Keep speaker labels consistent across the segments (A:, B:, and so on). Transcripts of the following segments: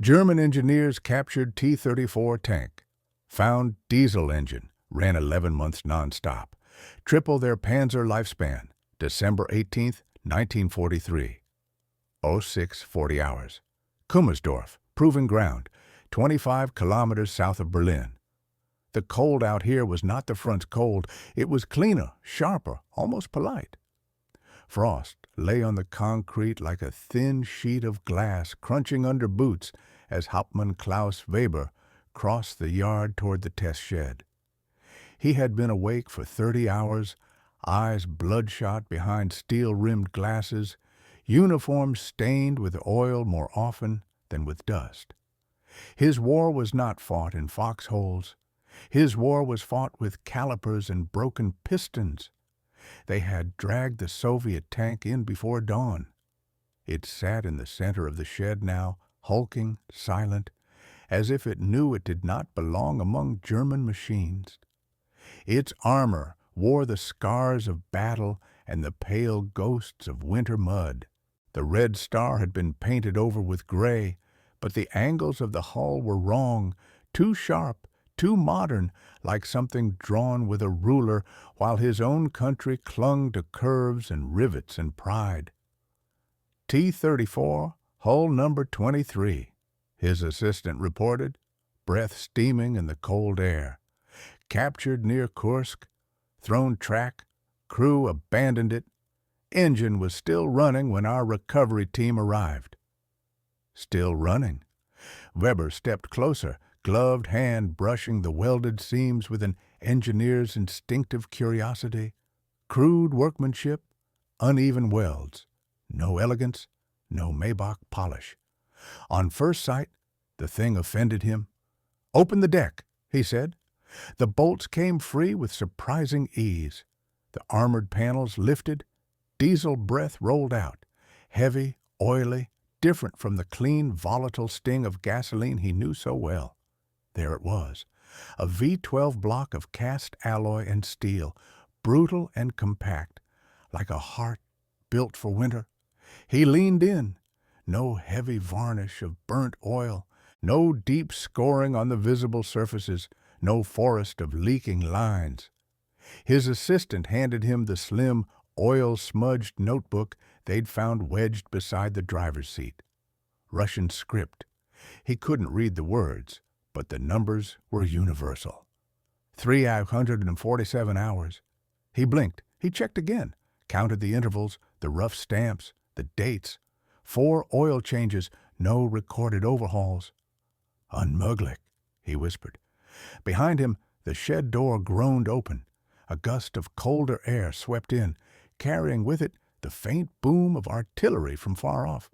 A: German engineers captured T-34 tank. Found diesel engine. Ran 11 months nonstop. Triple their Panzer lifespan. December 18, 1943. 06, 40 hours. Kummersdorf, proving ground, 25 kilometers south of Berlin. The cold out here was not the front's cold. It was cleaner, sharper, almost polite. Frost lay on the concrete like a thin sheet of glass crunching under boots as Hauptmann Klaus Weber crossed the yard toward the test shed. He had been awake for 30 hours, eyes bloodshot behind steel-rimmed glasses, uniform stained with oil more often than with dust. His war was not fought in foxholes. His war was fought with calipers and broken pistons. They had dragged the Soviet tank in before dawn. It sat in the center of the shed now, hulking, silent, as if it knew it did not belong among German machines. Its armor wore the scars of battle and the pale ghosts of winter mud. The red star had been painted over with gray, but the angles of the hull were wrong, too sharp, too modern, like something drawn with a ruler, while his own country clung to curves and rivets and pride. T-34, hull number 23, his assistant reported, breath steaming in the cold air. Captured near Kursk, thrown track, crew abandoned it. Engine was still running when our recovery team arrived. Still running. Weber stepped closer, gloved hand brushing the welded seams with an engineer's instinctive curiosity. Crude workmanship, uneven welds. No elegance, no Maybach polish. On first sight, the thing offended him. "Open the deck," he said. The bolts came free with surprising ease. The armored panels lifted. Diesel breath rolled out, heavy, oily, different from the clean, volatile sting of gasoline he knew so well. There it was, a V12 block of cast alloy and steel, brutal and compact, like a heart built for winter. He leaned in. No heavy varnish of burnt oil, no deep scoring on the visible surfaces, no forest of leaking lines. His assistant handed him the slim, oil-smudged notebook they'd found wedged beside the driver's seat. Russian script. He couldn't read the words, but the numbers were universal. 347 hours. He blinked. He checked again, counted the intervals, the rough stamps, the dates. 4 oil changes, no recorded overhauls. "Unmöglich," he whispered. Behind him, the shed door groaned open. A gust of colder air swept in, carrying with it the faint boom of artillery from far off,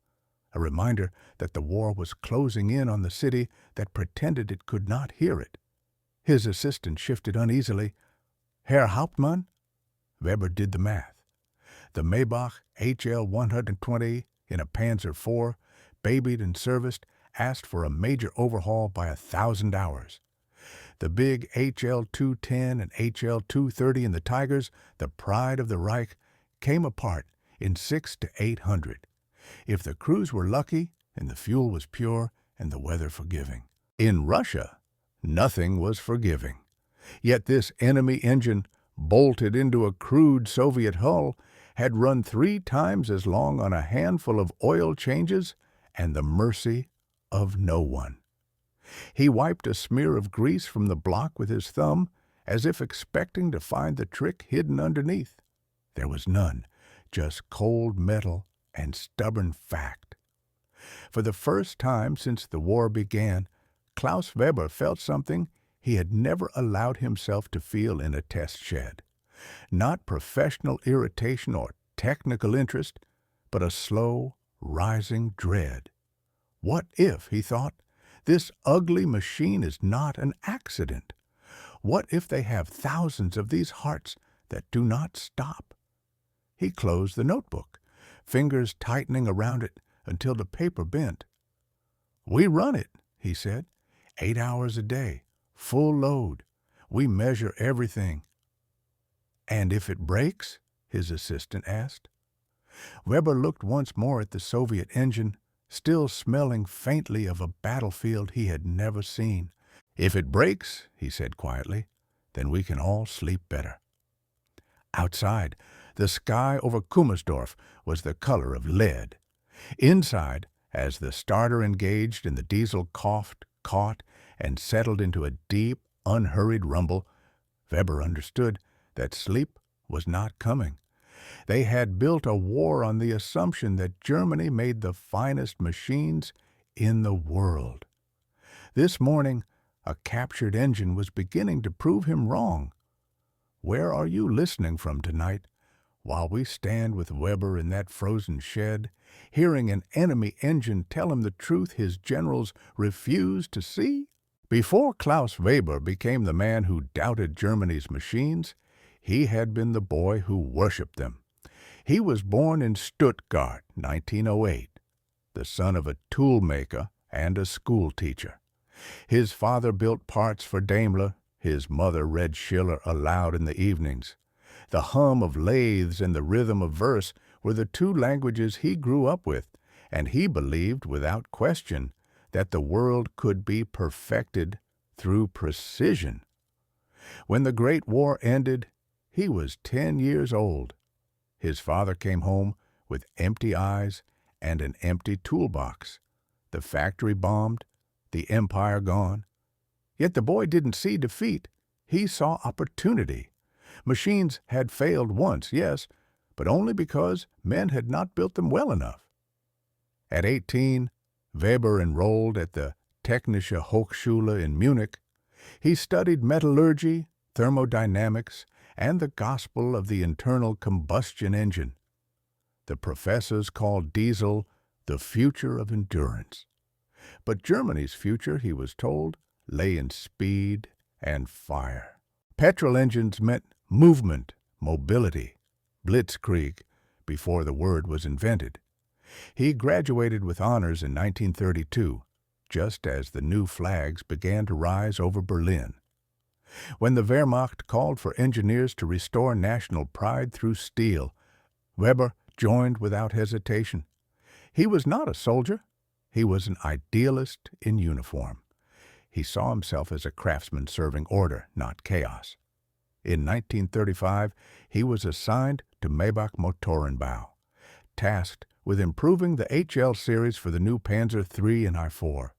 A: a reminder that the war was closing in on the city that pretended it could not hear it. His assistant shifted uneasily. "Herr Hauptmann?" Weber did the math. The Maybach HL 120 in a Panzer IV, babied and serviced, asked for a major overhaul by 1,000 hours. The big HL 210 and HL 230 in the Tigers, the pride of the Reich, came apart in 600 to 800. If the crews were lucky, and the fuel was pure, and the weather forgiving. In Russia, nothing was forgiving. Yet this enemy engine, bolted into a crude Soviet hull, had run 3 times as long on a handful of oil changes and the mercy of no one. He wiped a smear of grease from the block with his thumb, as if expecting to find the trick hidden underneath. There was none, just cold metal and stubborn fact. For the first time since the war began, Klaus Weber felt something he had never allowed himself to feel in a test shed. Not professional irritation or technical interest, but a slow, rising dread. What if, he thought, this ugly machine is not an accident? What if they have thousands of these hearts that do not stop? He closed the notebook, fingers tightening around it until the paper bent. "We run it," he said, 8 hours a day, full load. We measure everything." "And if it breaks?" his assistant asked. Weber looked once more at the Soviet engine, still smelling faintly of a battlefield he had never seen. "If it breaks," he said quietly, "then we can all sleep better." Outside, the sky over Kummersdorf was the color of lead. Inside, as the starter engaged and the diesel coughed, caught, and settled into a deep, unhurried rumble, Weber understood that sleep was not coming. They had built a war on the assumption that Germany made the finest machines in the world. This morning, a captured engine was beginning to prove him wrong. Where are you listening from tonight, while we stand with Weber in that frozen shed, hearing an enemy engine tell him the truth his generals refused to see? Before Klaus Weber became the man who doubted Germany's machines, he had been the boy who worshipped them. He was born in Stuttgart, 1908, the son of a toolmaker and a schoolteacher. His father built parts for Daimler. His mother read Schiller aloud in the evenings. The hum of lathes and the rhythm of verse were the two languages he grew up with, and he believed without question that the world could be perfected through precision. When the Great War ended, he was 10 years old. His father came home with empty eyes and an empty toolbox. The factory bombed, the empire gone. Yet the boy didn't see defeat. He saw opportunity. Machines had failed once, yes, but only because men had not built them well enough. At 18, Weber enrolled at the Technische Hochschule in Munich. He studied metallurgy, thermodynamics, and the gospel of the internal combustion engine. The professors called diesel the future of endurance. But Germany's future, he was told, lay in speed and fire. Petrol engines meant movement, mobility, blitzkrieg, before the word was invented. He graduated with honors in 1932, just as the new flags began to rise over Berlin. When the Wehrmacht called for engineers to restore national pride through steel, Weber joined without hesitation. He was not a soldier. He was an idealist in uniform. He saw himself as a craftsman serving order, not chaos. In 1935, he was assigned to Maybach Motorenbau, tasked with improving the HL series for the new Panzer III and I-4.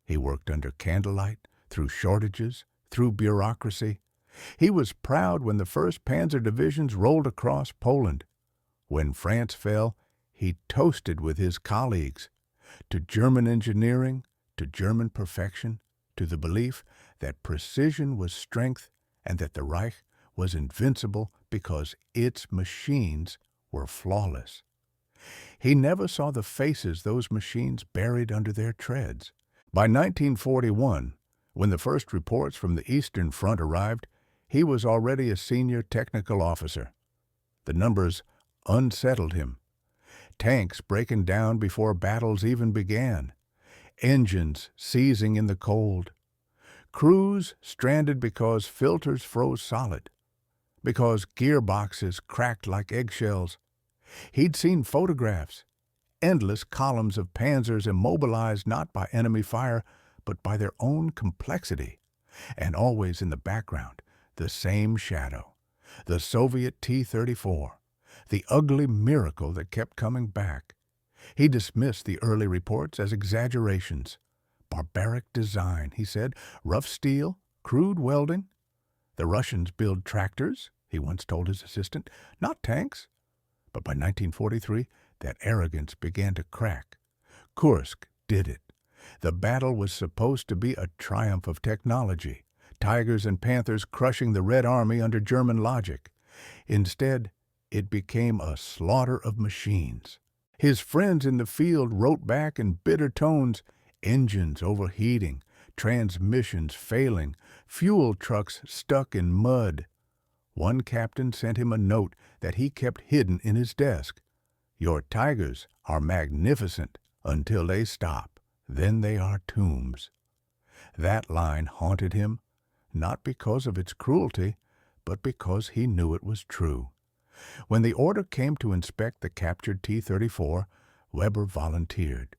A: He worked under candlelight, through shortages, through bureaucracy. He was proud when the 1st Panzer divisions rolled across Poland. When France fell, he toasted with his colleagues to German engineering, to German perfection, to the belief that precision was strength and that the Reich was invincible because its machines were flawless. He never saw the faces those machines buried under their treads. By 1941, when the first reports from the Eastern Front arrived, he was already a senior technical officer. The numbers unsettled him. Tanks breaking down before battles even began. Engines seizing in the cold. Crews stranded because filters froze solid. Because gearboxes cracked like eggshells. He'd seen photographs. Endless columns of panzers immobilized not by enemy fire, but by their own complexity. And always in the background, the same shadow. The Soviet T-34. The ugly miracle that kept coming back. He dismissed the early reports as exaggerations. Barbaric design, he said. Rough steel, crude welding. The Russians build tractors, he once told his assistant, not tanks. But by 1943, that arrogance began to crack. Kursk did it. The battle was supposed to be a triumph of technology. Tigers and Panthers crushing the Red Army under German logic. Instead, it became a slaughter of machines. His friends in the field wrote back in bitter tones, engines overheating, transmissions failing, fuel trucks stuck in mud. One captain sent him a note that he kept hidden in his desk. Your Tigers are magnificent until they stop. Then they are tombs. That line haunted him, not because of its cruelty, but because he knew it was true. When the order came to inspect the captured T-34, Weber volunteered.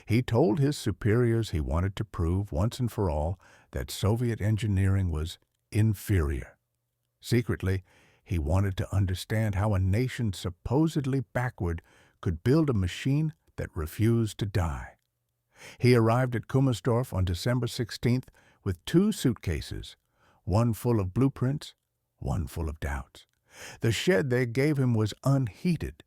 A: He told his superiors he wanted to prove once and for all that Soviet engineering was inferior. Secretly, he wanted to understand how a nation supposedly backward could build a machine that refused to die. He arrived at Kummersdorf on December 16th with 2 suitcases, one full of blueprints, one full of doubts. The shed they gave him was unheated.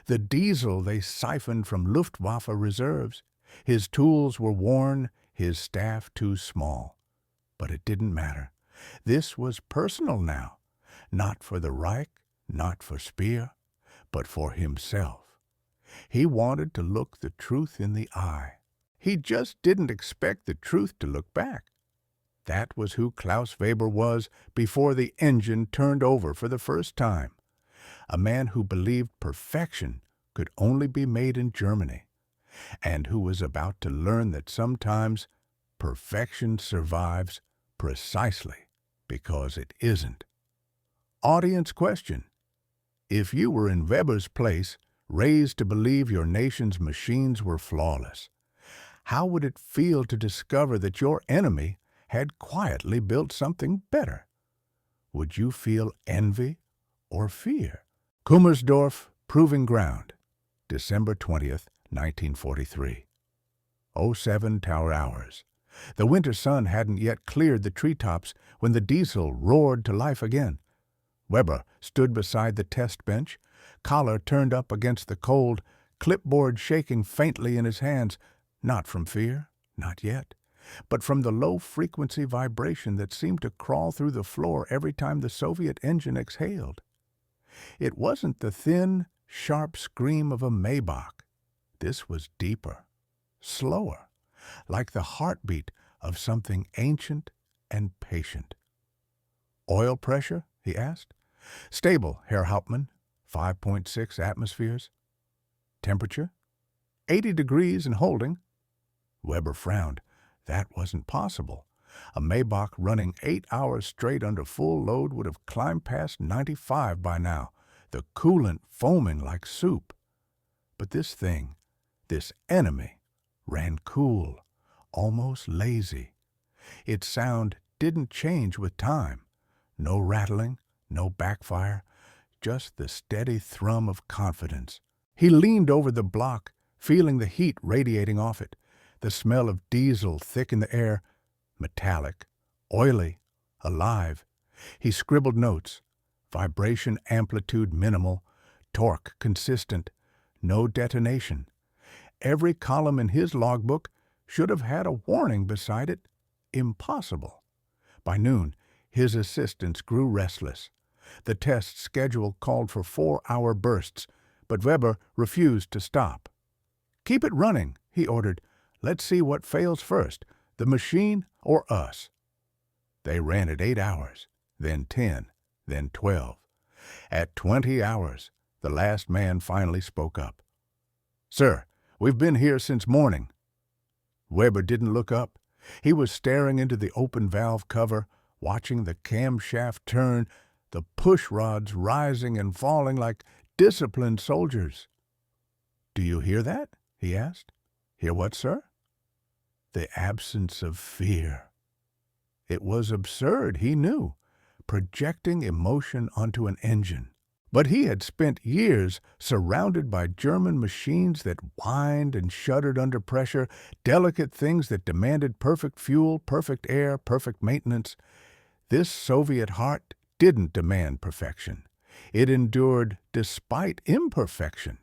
A: The diesel they siphoned from Luftwaffe reserves. His tools were worn, his staff too small. But it didn't matter. This was personal now. Not for the Reich, not for Speer, but for himself. He wanted to look the truth in the eye. He just didn't expect the truth to look back. That was who Klaus Weber was before the engine turned over for the first time. A man who believed perfection could only be made in Germany, and who was about to learn that sometimes perfection survives precisely because it isn't. Audience question: if you were in Weber's place, raised to believe your nation's machines were flawless, how would it feel to discover that your enemy had quietly built something better? Would you feel envy or fear? Kummersdorf, Proving Ground, December 20th, 1943. 07 Tower hours. The winter sun hadn't yet cleared the treetops when the diesel roared to life again. Weber stood beside the test bench, collar turned up against the cold, clipboard shaking faintly in his hands, not from fear, not yet, but from the low-frequency vibration that seemed to crawl through the floor every time the Soviet engine exhaled. It wasn't the thin, sharp scream of a Maybach. This was deeper, slower, like the heartbeat of something ancient and patient. "Oil pressure?" he asked. "Stable, Herr Hauptmann, 5.6 atmospheres." "Temperature?" 80 degrees and holding." Weber frowned. That wasn't possible. A Maybach running 8 hours straight under full load would have climbed past 95 by now, the coolant foaming like soup. But this thing, this enemy, ran cool, almost lazy. Its sound didn't change with time. No rattling, no backfire, just the steady thrum of confidence. He leaned over the block, feeling the heat radiating off it, the smell of diesel thick in the air, metallic, oily, alive. He scribbled notes: vibration amplitude minimal, torque consistent, no detonation. Every column in his logbook should have had a warning beside it: impossible. By noon, his assistants grew restless. The test schedule called for 4-hour bursts, but Weber refused to stop. "Keep it running," he ordered. "Let's see what fails first, the machine or us." They ran it 8 hours, then 10, then 12. At 20 hours, the last man finally spoke up. "Sir, we've been here since morning." Weber didn't look up. He was staring into the open valve cover, watching the camshaft turn, the push rods rising and falling like disciplined soldiers. "Do you hear that?" he asked. "Hear what, sir?" The absence of fear. It was absurd, he knew, projecting emotion onto an engine. But he had spent years surrounded by German machines that whined and shuddered under pressure, delicate things that demanded perfect fuel, perfect air, perfect maintenance. This Soviet heart didn't demand perfection. It endured despite imperfection.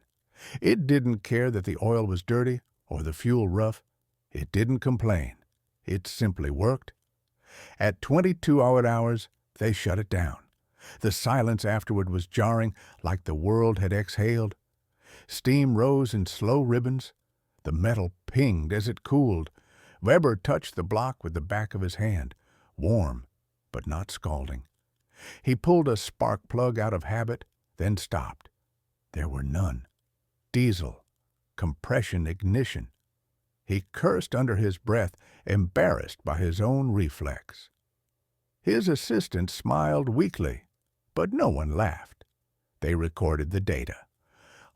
A: It didn't care that the oil was dirty or the fuel rough. It didn't complain. It simply worked. At 22 hours, they shut it down. The silence afterward was jarring, like the world had exhaled. Steam rose in slow ribbons. The metal pinged as it cooled. Weber touched the block with the back of his hand, warm, but not scalding. He pulled a spark plug out of habit, then stopped. There were none. Diesel, compression ignition. He cursed under his breath, embarrassed by his own reflex. His assistant smiled weakly, but no one laughed. They recorded the data.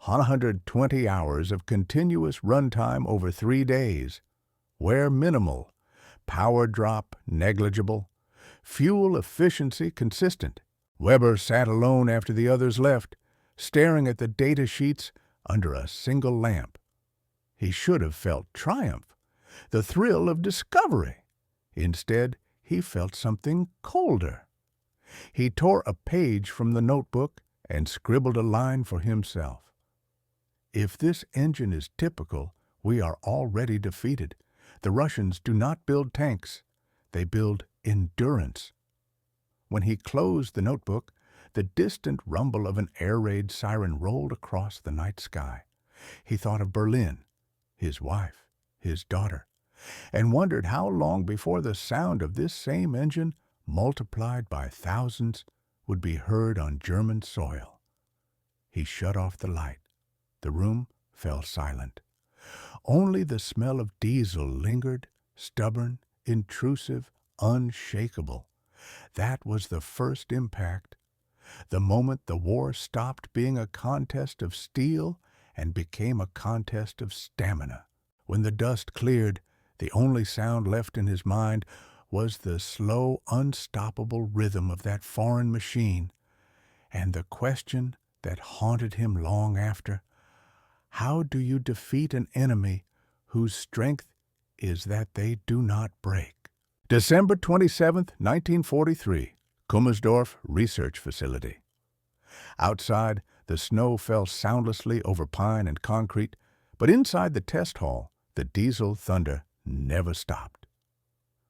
A: 120 hours of continuous runtime over 3 days. Wear minimal. Power drop negligible. Fuel efficiency consistent. Weber sat alone after the others left, staring at the data sheets under a single lamp. He should have felt triumph, the thrill of discovery. Instead, he felt something colder. He tore a page from the notebook and scribbled a line for himself. If this engine is typical, we are already defeated. The Russians do not build tanks. They build endurance. When he closed the notebook, the distant rumble of an air raid siren rolled across the night sky. He thought of Berlin, his wife, his daughter, and wondered how long before the sound of this same engine, multiplied by thousands, would be heard on German soil. He shut off the light. The room fell silent. Only the smell of diesel lingered, stubborn, intrusive, unshakable. That was the first impact. The moment the war stopped being a contest of steel and became a contest of stamina. When the dust cleared, the only sound left in his mind was the slow, unstoppable rhythm of that foreign machine, and the question that haunted him long after: how do you defeat an enemy whose strength is that they do not break? December 27, 1943, Kummersdorf Research Facility. Outside, the snow fell soundlessly over pine and concrete, but inside the test hall, the diesel thunder never stopped.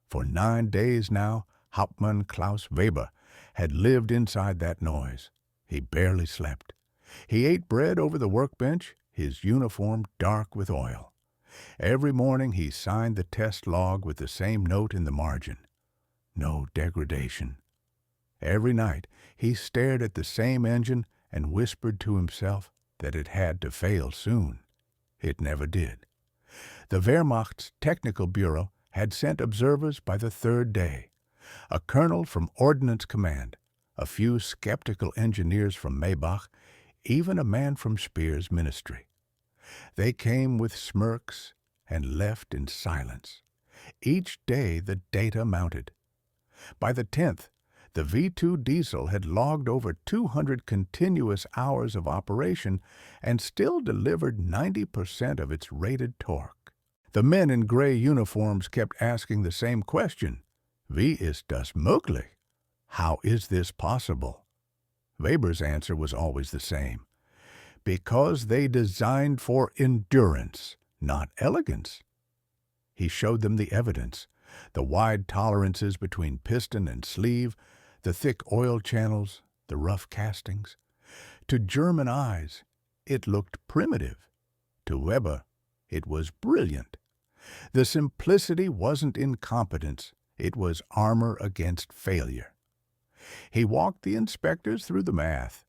A: For 9 days now, Hauptmann Klaus Weber had lived inside that noise. He barely slept. He ate bread over the workbench, his uniform dark with oil. Every morning he signed the test log with the same note in the margin: no degradation. Every night he stared at the same engine and whispered to himself that it had to fail soon. It never did. The Wehrmacht's Technical Bureau had sent observers by the 3rd day: a colonel from Ordnance Command, a few skeptical engineers from Maybach, even a man from Speer's ministry. They came with smirks and left in silence. Each day the data mounted. By the 10th, the V2 diesel had logged over 200 continuous hours of operation and still delivered 90% of its rated torque. The men in gray uniforms kept asking the same question: Wie ist das möglich? How is this possible? Weber's answer was always the same: because they designed for endurance, not elegance. He showed them the evidence: the wide tolerances between piston and sleeve, the thick oil channels, the rough castings. To German eyes, it looked primitive. To Weber, it was brilliant. The simplicity wasn't incompetence, it was armor against failure. He walked the inspectors through the math.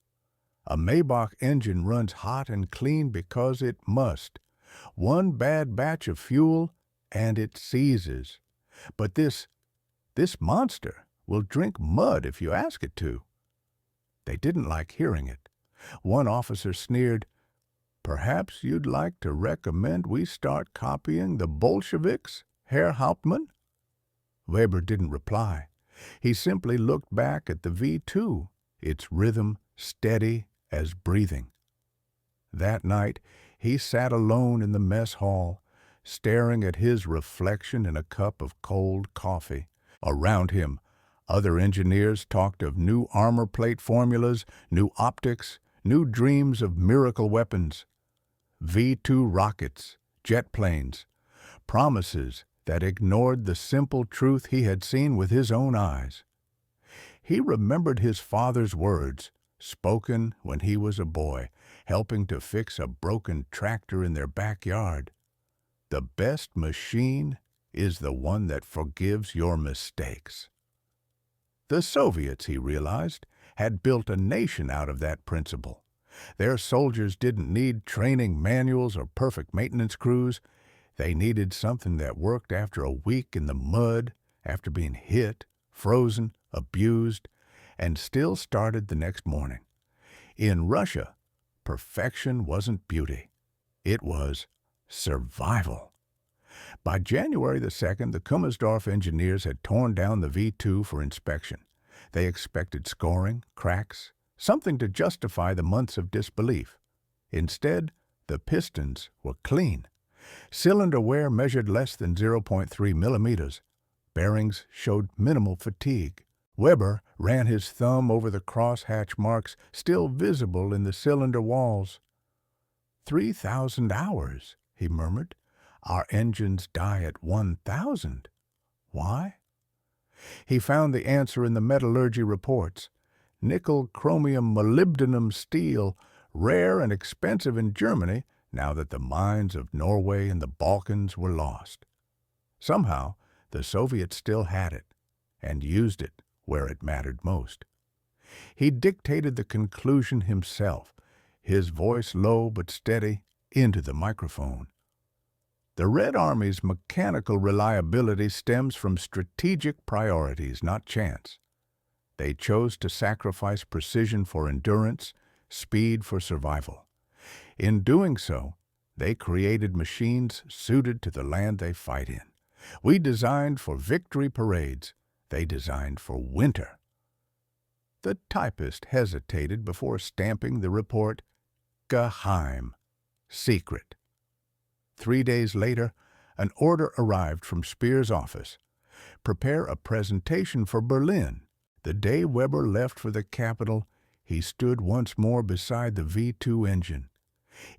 A: A Maybach engine runs hot and clean because it must. One bad batch of fuel, and it seizes. But this monster will drink mud if you ask it to. They didn't like hearing it. One officer sneered, "Perhaps you'd like to recommend we start copying the Bolsheviks, Herr Hauptmann?" Weber didn't reply. He simply looked back at the V2, its rhythm steady as breathing. That night, he sat alone in the mess hall, staring at his reflection in a cup of cold coffee. Around him, other engineers talked of new armor plate formulas, new optics, new dreams of miracle weapons. V2 rockets, jet planes, promises that ignored the simple truth he had seen with his own eyes. He remembered his father's words, spoken when he was a boy, helping to fix a broken tractor in their backyard. The best machine is the one that forgives your mistakes. The Soviets, he realized, had built a nation out of that principle. Their soldiers didn't need training manuals or perfect maintenance crews. They needed something that worked after a week in the mud, after being hit, frozen, abused, and still started the next morning. In Russia, perfection wasn't beauty. It was survival. By January the 2nd, the Kummersdorf engineers had torn down the V-2 for inspection. They expected scoring, cracks, something to justify the months of disbelief. Instead, the pistons were clean. Cylinder wear measured less than 0.3 millimeters. Bearings showed minimal fatigue. Weber ran his thumb over the crosshatch marks still visible in the cylinder walls. 3,000 hours, he murmured. Our engines die at 1,000. Why? He found the answer in the metallurgy reports. Nickel, chromium, molybdenum steel, rare and expensive in Germany now that the mines of Norway and the Balkans were lost. Somehow, the Soviets still had it, and used it where it mattered most. He dictated the conclusion himself, his voice low but steady, into the microphone. The Red Army's mechanical reliability stems from strategic priorities, not chance. They chose to sacrifice precision for endurance, speed for survival. In doing so, they created machines suited to the land they fight in. We designed for victory parades. They designed for winter. The typist hesitated before stamping the report, Geheim, secret. 3 days later, an order arrived from Speer's office. Prepare a presentation for Berlin. The day Weber left for the capital, he stood once more beside the V-2 engine.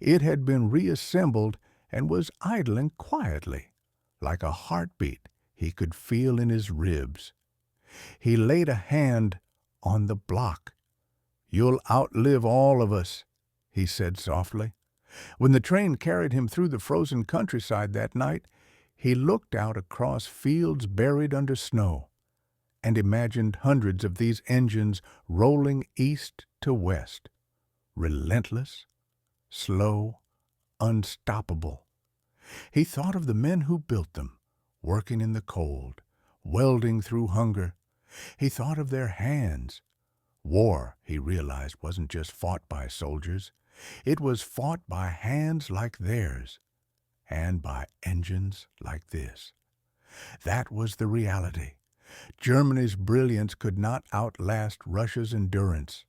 A: It had been reassembled and was idling quietly, like a heartbeat he could feel in his ribs. He laid a hand on the block. "You'll outlive all of us," he said softly. When the train carried him through the frozen countryside that night, he looked out across fields buried under snow and imagined hundreds of these engines rolling east to west, relentless, slow, unstoppable. He thought of the men who built them, working in the cold, welding through hunger. He thought of their hands. War, he realized, wasn't just fought by soldiers. It was fought by hands like theirs and by engines like this. That was the reality. Germany's brilliance could not outlast Russia's endurance.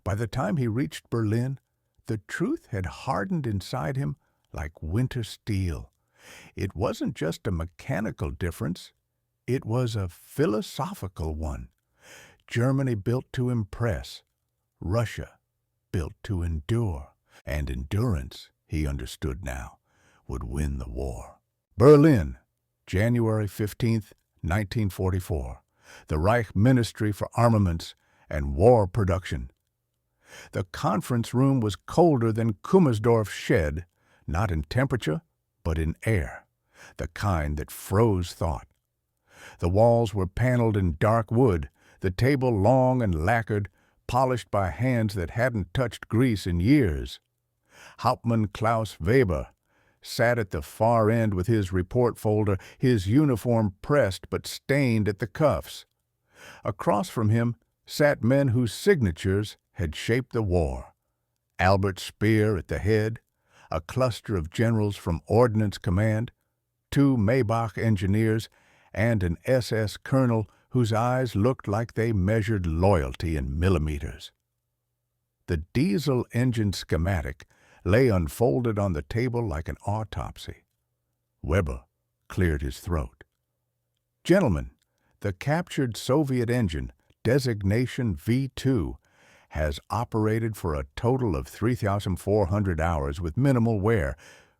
A: By the time he reached Berlin, the truth had hardened inside him like winter steel. It wasn't just a mechanical difference. It was a philosophical one. Germany built to impress. Russia built to endure. And endurance, he understood now, would win the war. Berlin, January 15th, 1944. The Reich Ministry for Armaments and War Production. The conference room was colder than Kummersdorf's shed, not in temperature, but in air, the kind that froze thought. The walls were paneled in dark wood, the table long and lacquered, polished by hands that hadn't touched grease in years. Hauptmann Klaus Weber sat at the far end with his report folder, his uniform pressed but stained at the cuffs. Across from him sat men whose signatures had shaped the war. Albert Speer at the head, a cluster of generals from Ordnance Command, 2 Maybach engineers, and an SS colonel whose eyes looked like they measured loyalty in millimeters. The diesel engine schematic lay unfolded on the table like an autopsy. Weber cleared his throat. "Gentlemen, the captured Soviet engine, designation V-2, has operated for a total of 3,400 hours with minimal wear.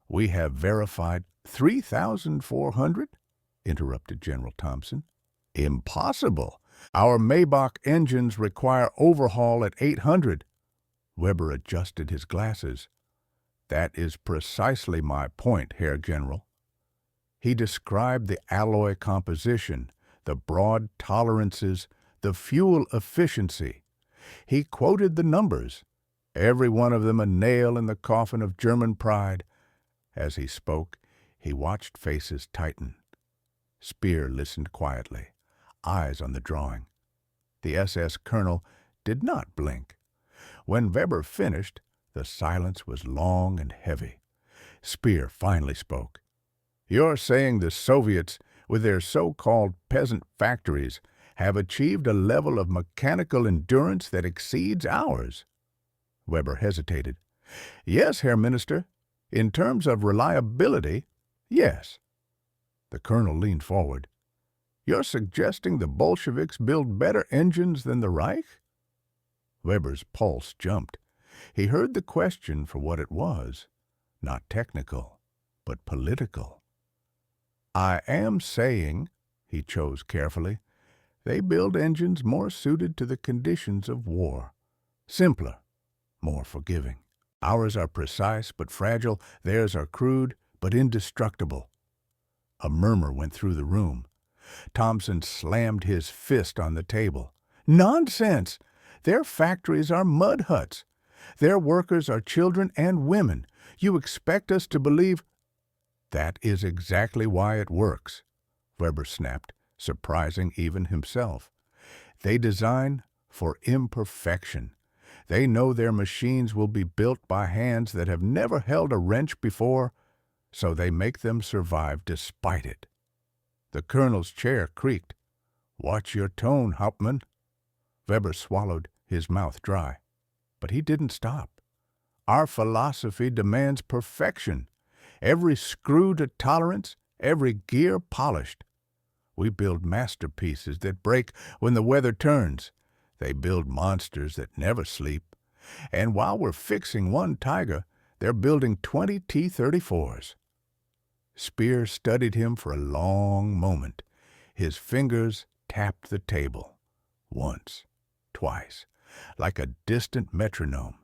A: We have verified 3,400?" interrupted General Thompson. "Impossible. Our Maybach engines require overhaul at 800. Weber adjusted his glasses. "That is precisely my point, Herr General." He described the alloy composition, the broad tolerances, the fuel efficiency. He quoted the numbers, every one of them a nail in the coffin of German pride. As he spoke, he watched faces tighten. Speer listened quietly, eyes on the drawing. The SS colonel did not blink. When Weber finished, The silence was long and heavy. Speer finally spoke. "You're saying the Soviets, with their so-called peasant factories, have achieved a level of mechanical endurance that exceeds ours?" Weber hesitated. "Yes, Herr Minister. In terms of reliability, yes." The colonel leaned forward. "You're suggesting the Bolsheviks build better engines than the Reich?" Weber's pulse jumped. He heard the question for what it was, not technical, but political. "I am saying," he chose carefully, "they build engines more suited to the conditions of war. Simpler, more forgiving. Ours are precise but fragile, theirs are crude but indestructible." A murmur went through the room. Thompson slammed his fist on the table. "Nonsense! Their factories are mud huts. Their workers are children and women. You expect us to believe—" "That is exactly why it works," Weber snapped, surprising even himself. "They design for imperfection. They know their machines will be built by hands that have never held a wrench before, so they make them survive despite it." The colonel's chair creaked. "Watch your tone, Hauptmann." Weber swallowed, his mouth dry. But he didn't stop. "Our philosophy demands perfection. Every screw to tolerance, every gear polished. We build masterpieces that break when the weather turns. They build monsters that never sleep. And while we're fixing one Tiger, they're building 20 T-34s. Speer studied him for a long moment. His fingers tapped the table. Once, twice, like a distant metronome.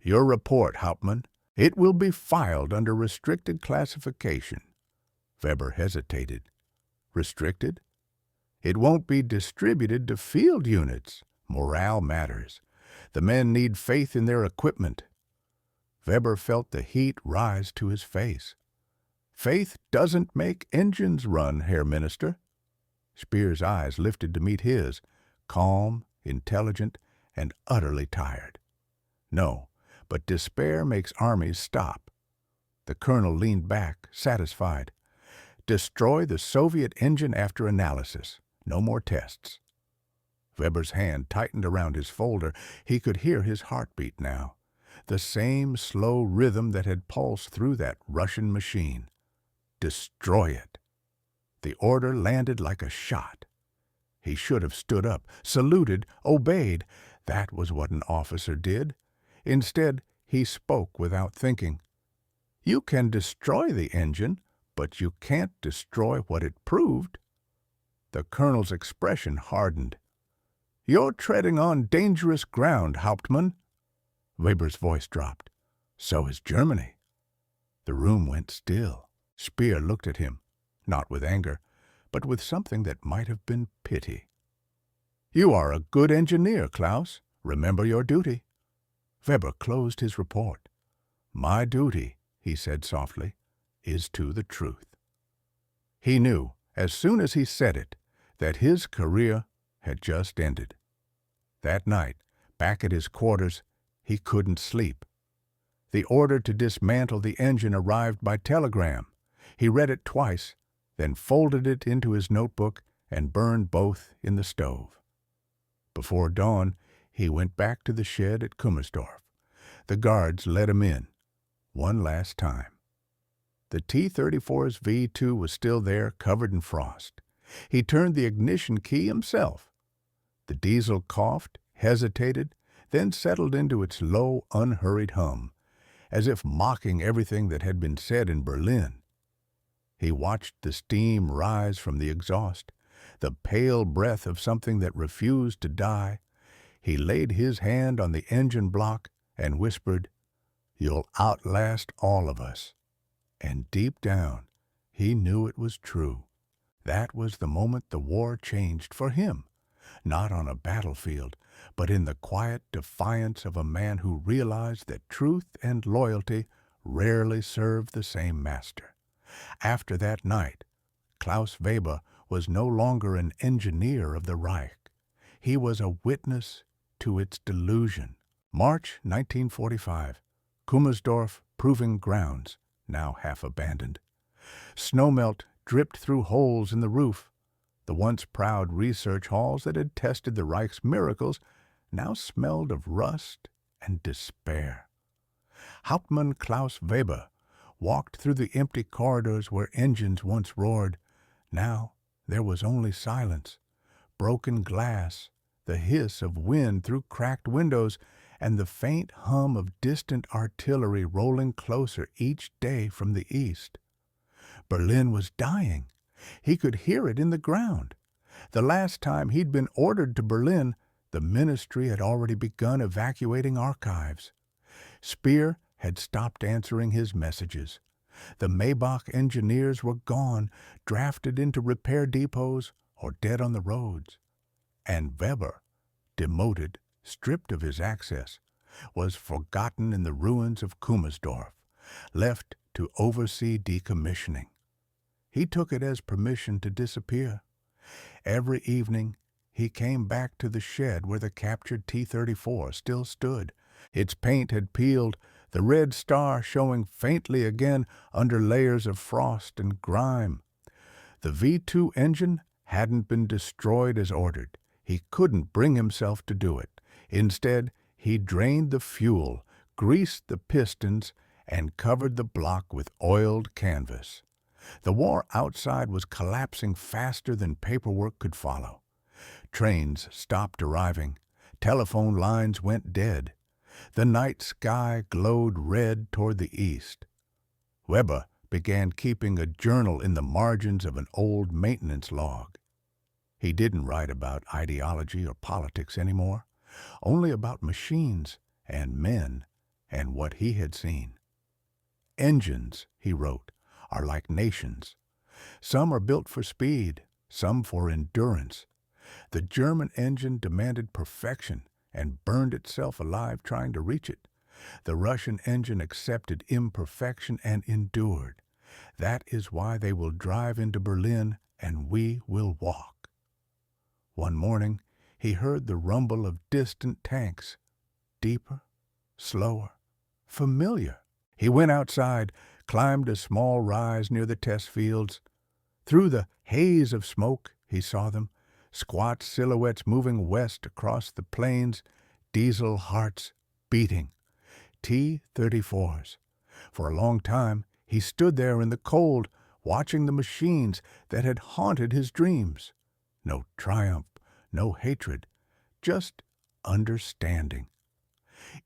A: "Your report, Hauptmann. It will be filed under restricted classification." Weber hesitated. "Restricted?" "It won't be distributed to field units. Morale matters. The men need faith in their equipment." Weber felt the heat rise to his face. "Faith doesn't make engines run, Herr Minister." Speer's eyes lifted to meet his, calm, intelligent, and utterly tired. "No, but despair makes armies stop." The colonel leaned back, satisfied. "Destroy the Soviet engine after analysis. No more tests." Weber's hand tightened around his folder. He could hear his heartbeat now, the same slow rhythm that had pulsed through that Russian machine. Destroy it. The order landed like a shot. He should have stood up, saluted, obeyed. That was what an officer did. Instead, he spoke without thinking. "You can destroy the engine, but you can't destroy what it proved." The colonel's expression hardened. "You're treading on dangerous ground, Hauptmann." Weber's voice dropped. "So is Germany." The room went still. Speer looked at him, not with anger, but with something that might have been pity. "You are a good engineer, Klaus. Remember your duty." Weber closed his report. "My duty," he said softly, "is to the truth." He knew, as soon as he said it, that his career had just ended. That night, back at his quarters, he couldn't sleep. The order to dismantle the engine arrived by telegram. He read it twice, then folded it into his notebook and burned both in the stove. Before dawn, he went back to the shed at Kummersdorf. The guards let him in, one last time. The T-34's V2 was still there, covered in frost. He turned the ignition key himself. The diesel coughed, hesitated, then settled into its low, unhurried hum, as if mocking everything that had been said in Berlin. He watched the steam rise from the exhaust, the pale breath of something that refused to die. He laid his hand on the engine block and whispered, "You'll outlast all of us." And deep down, he knew it was true. That was the moment the war changed for him, not on a battlefield, but in the quiet defiance of a man who realized that truth and loyalty rarely serve the same master. After that night, Klaus Weber was no longer an engineer of the Reich. He was a witness to its delusion. March 1945. Kummersdorf Proving Grounds, now half abandoned. Snowmelt dripped through holes in the roof. The once proud research halls that had tested the Reich's miracles now smelled of rust and despair. Hauptmann Klaus Weber walked through the empty corridors where engines once roared. Now there was only silence, broken glass, the hiss of wind through cracked windows, and the faint hum of distant artillery rolling closer each day from the east. Berlin was dying. He could hear it in the ground. The last time he'd been ordered to Berlin, the ministry had already begun evacuating archives. Speer had stopped answering his messages. The Maybach engineers were gone, drafted into repair depots or dead on the roads. And Weber, demoted, stripped of his access, was forgotten in the ruins of Kummersdorf, left to oversee decommissioning. He took it as permission to disappear. Every evening, he came back to the shed where the captured T-34 still stood. Its paint had peeled, the red star showing faintly again under layers of frost and grime. The V2 engine hadn't been destroyed as ordered. He couldn't bring himself to do it. Instead, he drained the fuel, greased the pistons, and covered the block with oiled canvas. The war outside was collapsing faster than paperwork could follow. Trains stopped arriving. Telephone lines went dead. The night sky glowed red toward the east. Weber began keeping a journal in the margins of an old maintenance log. He didn't write about ideology or politics anymore, only about machines and men and what he had seen. Engines, he wrote, are like nations. Some are built for speed, some for endurance. The German engine demanded perfection and burned itself alive trying to reach it. The Russian engine accepted imperfection and endured. That is why they will drive into Berlin and we will walk. One morning, he heard the rumble of distant tanks, deeper, slower, familiar. He went outside, climbed a small rise near the test fields. Through the haze of smoke, he saw them, squat silhouettes moving west across the plains, diesel hearts beating. T-34s. For a long time, he stood there in the cold, watching the machines that had haunted his dreams. No triumph, no hatred, just understanding.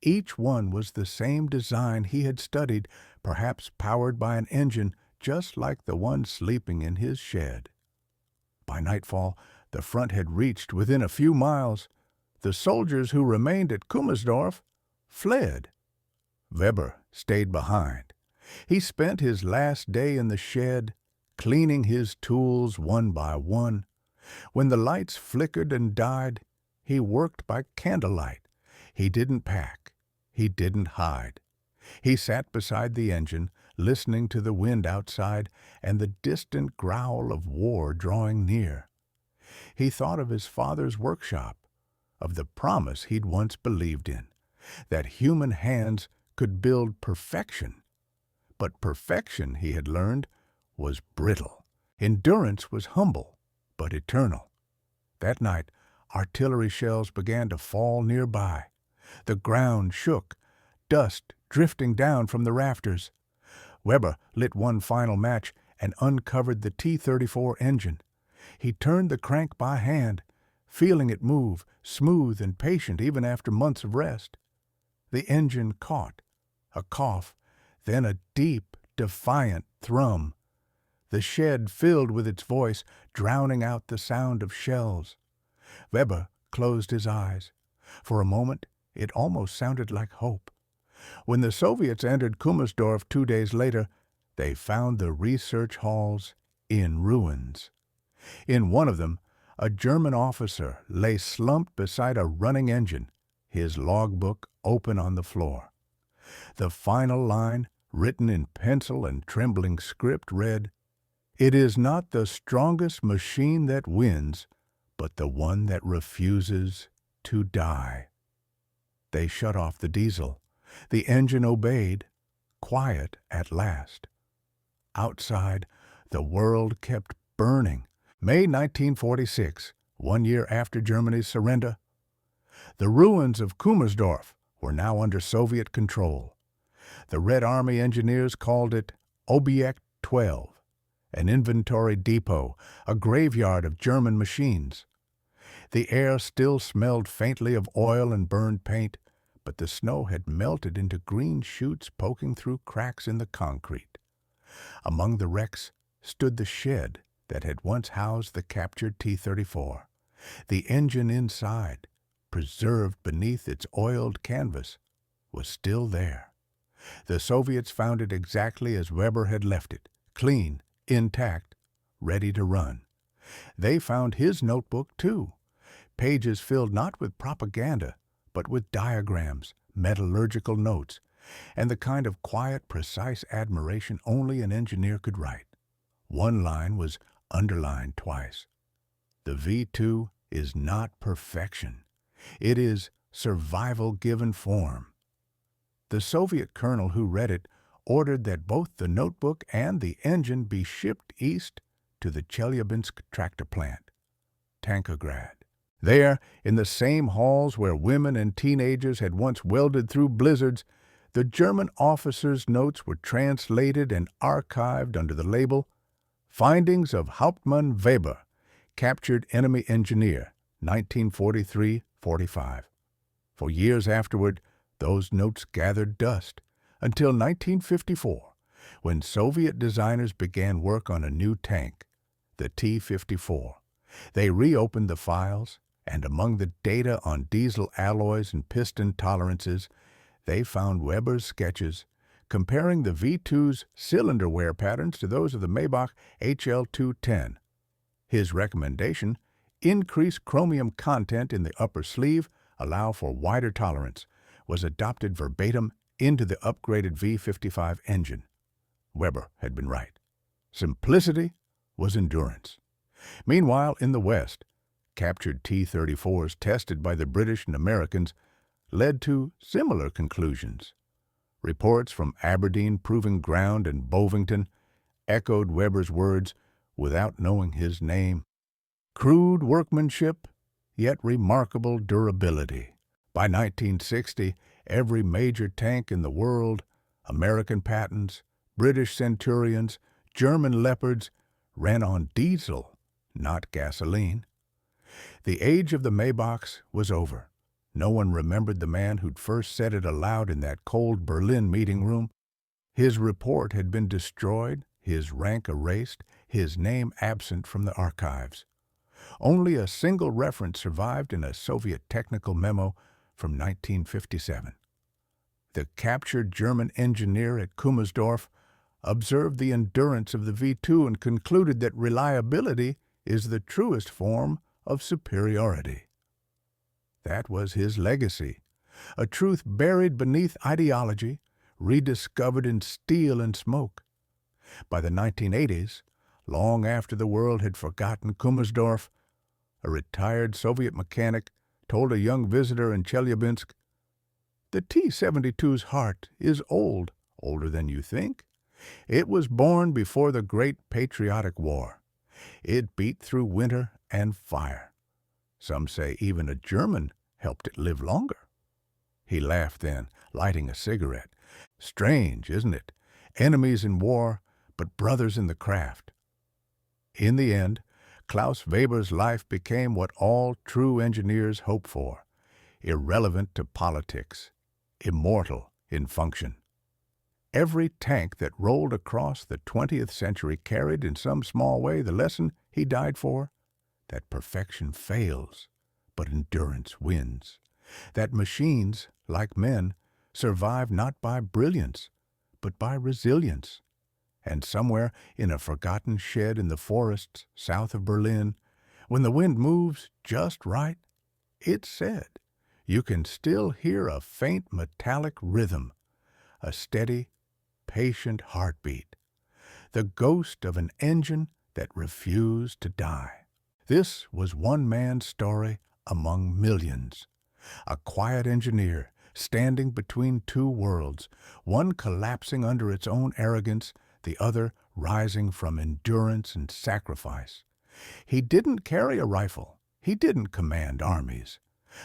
A: Each one was the same design he had studied, perhaps powered by an engine just like the one sleeping in his shed. By nightfall, the front had reached within a few miles. The soldiers who remained at Kummersdorf fled. Weber stayed behind. He spent his last day in the shed, cleaning his tools one by one. When the lights flickered and died, he worked by candlelight. He didn't pack. He didn't hide. He sat beside the engine, listening to the wind outside and the distant growl of war drawing near. He thought of his father's workshop, of the promise he'd once believed in, that human hands could build perfection. But perfection, he had learned, was brittle. Endurance was humble, but eternal. That night, artillery shells began to fall nearby. The ground shook, dust drifting down from the rafters. Weber lit one final match and uncovered the T-34 engine. He turned the crank by hand, feeling it move, smooth and patient even after months of rest. The engine caught, a cough, then a deep, defiant thrum. The shed filled with its voice, drowning out the sound of shells. Weber closed his eyes. For a moment, it almost sounded like hope. When the Soviets entered Kummersdorf 2 days later, they found the research halls in ruins. In one of them, a German officer lay slumped beside a running engine, his logbook open on the floor. The final line, written in pencil and trembling script, read, "It is not the strongest machine that wins, but the one that refuses to die." They shut off the diesel. The engine obeyed, quiet at last. Outside, the world kept burning. May 1946, 1 year after Germany's surrender, the ruins of Kummersdorf were now under Soviet control. The Red Army engineers called it Objekt 12, an inventory depot, a graveyard of German machines. The air still smelled faintly of oil and burned paint, but the snow had melted into green shoots poking through cracks in the concrete. Among the wrecks stood the shed that had once housed the captured T-34. The engine inside, preserved beneath its oiled canvas, was still there. The Soviets found it exactly as Weber had left it, clean, intact, ready to run. They found his notebook, too, pages filled not with propaganda, but with diagrams, metallurgical notes, and the kind of quiet, precise admiration only an engineer could write. One line was underlined twice. The V2 is not perfection. It is survival given form. The Soviet colonel who read it ordered that both the notebook and the engine be shipped east to the Chelyabinsk tractor plant, Tankograd. There, in the same halls where women and teenagers had once welded through blizzards, the German officers' notes were translated and archived under the label Findings of Hauptmann Weber, Captured Enemy Engineer, 1943-45. For years afterward, those notes gathered dust, until 1954, when Soviet designers began work on a new tank, the T-34. They reopened the files, and among the data on diesel alloys and piston tolerances, they found Weber's sketches comparing the V2's cylinder wear patterns to those of the Maybach HL210. His recommendation, increase chromium content in the upper sleeve, allow for wider tolerance, was adopted verbatim into the upgraded V55 engine. Weber had been right. Simplicity was endurance. Meanwhile, in the West, captured T-34s tested by the British and Americans led to similar conclusions. Reports from Aberdeen Proving Ground and Bovington echoed Weber's words without knowing his name. Crude workmanship, yet remarkable durability. By 1960, every major tank in the world, American Pattons, British Centurions, German Leopards, ran on diesel, not gasoline. The age of the Maybachs was over. No one remembered the man who'd first said it aloud in that cold Berlin meeting room. His report had been destroyed, his rank erased, his name absent from the archives. Only a single reference survived in a Soviet technical memo from 1957. The captured German engineer at Kummersdorf observed the endurance of the V2 and concluded that reliability is the truest form of superiority. That was his legacy, a truth buried beneath ideology, rediscovered in steel and smoke. By the 1980s, long after the world had forgotten Kummersdorf, a retired Soviet mechanic told a young visitor in Chelyabinsk, "The T-72's heart is old, older than you think. It was born before the Great Patriotic War. It beat through winter and fire. Some say even a German helped it live longer." He laughed then, lighting a cigarette. Strange, isn't it? Enemies in war, but brothers in the craft. In the end, Klaus Weber's life became what all true engineers hope for, irrelevant to politics, immortal in function. Every tank that rolled across the 20th century carried in some small way the lesson he died for, that perfection fails, but endurance wins. That machines, like men, survive not by brilliance, but by resilience. And somewhere in a forgotten shed in the forests south of Berlin, when the wind moves just right, it's said, you can still hear a faint metallic rhythm, a steady, patient heartbeat, the ghost of an engine that refused to die. This was one man's story among millions. A quiet engineer, standing between two worlds, one collapsing under its own arrogance, the other rising from endurance and sacrifice. He didn't carry a rifle. He didn't command armies.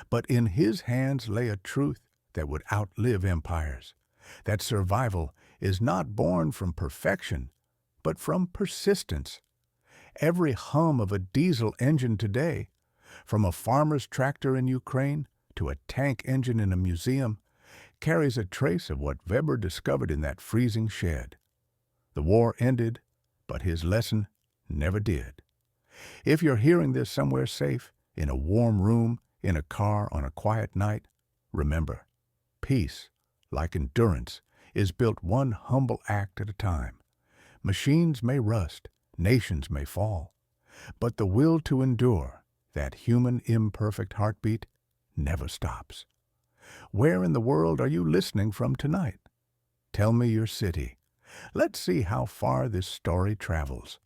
A: But in his hands lay a truth that would outlive empires, that survival is not born from perfection, but from persistence. Every hum of a diesel engine today, from a farmer's tractor in Ukraine to a tank engine in a museum, carries a trace of what Weber discovered in that freezing shed. The war ended, but his lesson never did. If you're hearing this somewhere safe, in a warm room, in a car on a quiet night, remember, peace, like endurance, is built one humble act at a time. Machines may rust, nations may fall, but the will to endure, that human imperfect heartbeat, never stops. Where in the world are you listening from tonight? Tell me your city. Let's see how far this story travels.